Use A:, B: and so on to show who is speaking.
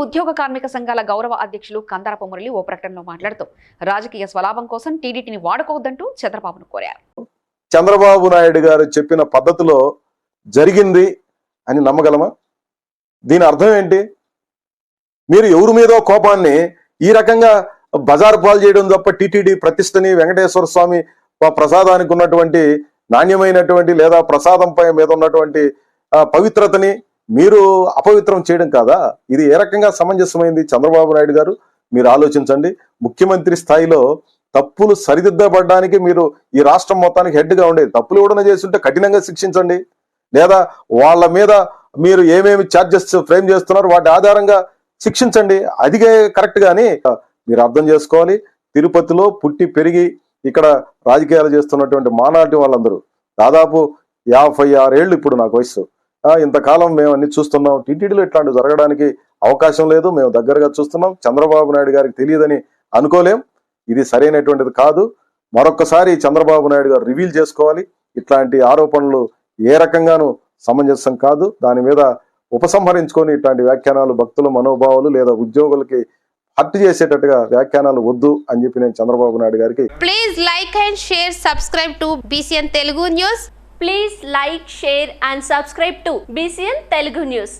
A: ఉద్యోగ కార్మిక సంఘాల గౌరవ అధ్యక్షులు కందరపు మురళి ఓ ప్రకటనలో మాట్లాడుతూ రాజకీయ స్వలాభం కోసం టీడీటీని వాడుకోవద్దంటూ చంద్రబాబును కోరారు.
B: చంద్రబాబు నాయుడు గారు చెప్పిన పద్ధతిలో జరిగింది అని నమ్మగలమా? దీని అర్థం ఏంటి? మీరు ఎవరి మీదో కోపాన్ని ఈ రకంగా బజారు పాలు చేయడం తప్ప టీటీడీ ప్రతిష్టని, వెంకటేశ్వర స్వామి ప్రసాదానికి ఉన్నటువంటి నాణ్యమైనటువంటి లేదా ప్రసాదంపై మీద ఉన్నటువంటి పవిత్రతని మీరు అపవిత్రం చేయడం కాదా? ఇది ఏ రకంగా సమంజసమైంది? చంద్రబాబు నాయుడు గారు మీరు ఆలోచించండి. ముఖ్యమంత్రి స్థాయిలో తప్పులు సరిదిద్దబడడానికి మీరు ఈ రాష్ట్రం మొత్తానికి హెడ్ గా ఉండేది. తప్పులు కూడా చేస్తుంటే కఠినంగా శిక్షించండి, లేదా వాళ్ళ మీద మీరు ఏమేమి ఛార్జెస్ ఫ్రేమ్ చేస్తున్నారు వాటి ఆధారంగా శిక్షించండి. అదిగే కరెక్ట్ గాని మీరు అర్థం చేసుకోవాలి. తిరుపతిలో పుట్టి పెరిగి ఇక్కడ రాజకీయాలు చేస్తున్నటువంటి మానాటి వాళ్ళందరూ దాదాపు 56 ఏళ్ళు ఇప్పుడు నాకు వయసు. ఇంతకాలం మేము అన్ని చూస్తున్నాం. టీటీడీలో ఇట్లాంటివి జరగడానికి అవకాశం లేదు. మేము దగ్గరగా చూస్తున్నాం. చంద్రబాబు నాయుడు గారికి తెలియదని అనుకోలేం. ఇది సరైనటువంటిది కాదు. మరొక్కసారి చంద్రబాబు నాయుడు గారు రివీల్ చేసుకోవాలి. ఇట్లాంటి ఆరోపణలు ఏ రకంగానూ సమంజసం కాదు. దాని మీద ఉపసంహరించుకొని ఇట్లాంటి వ్యాఖ్యానాలు భక్తుల మనోభావాలు లేదా ఉద్యోగులకి హర్ట్ చేసేటట్టుగా వ్యాఖ్యానాలు వద్దు అని చెప్పి నేను చంద్రబాబు నాయుడు గారికి.
C: Please like and share, subscribe to BCN Telugu News.
D: Please like, share and subscribe to BCN Telugu News.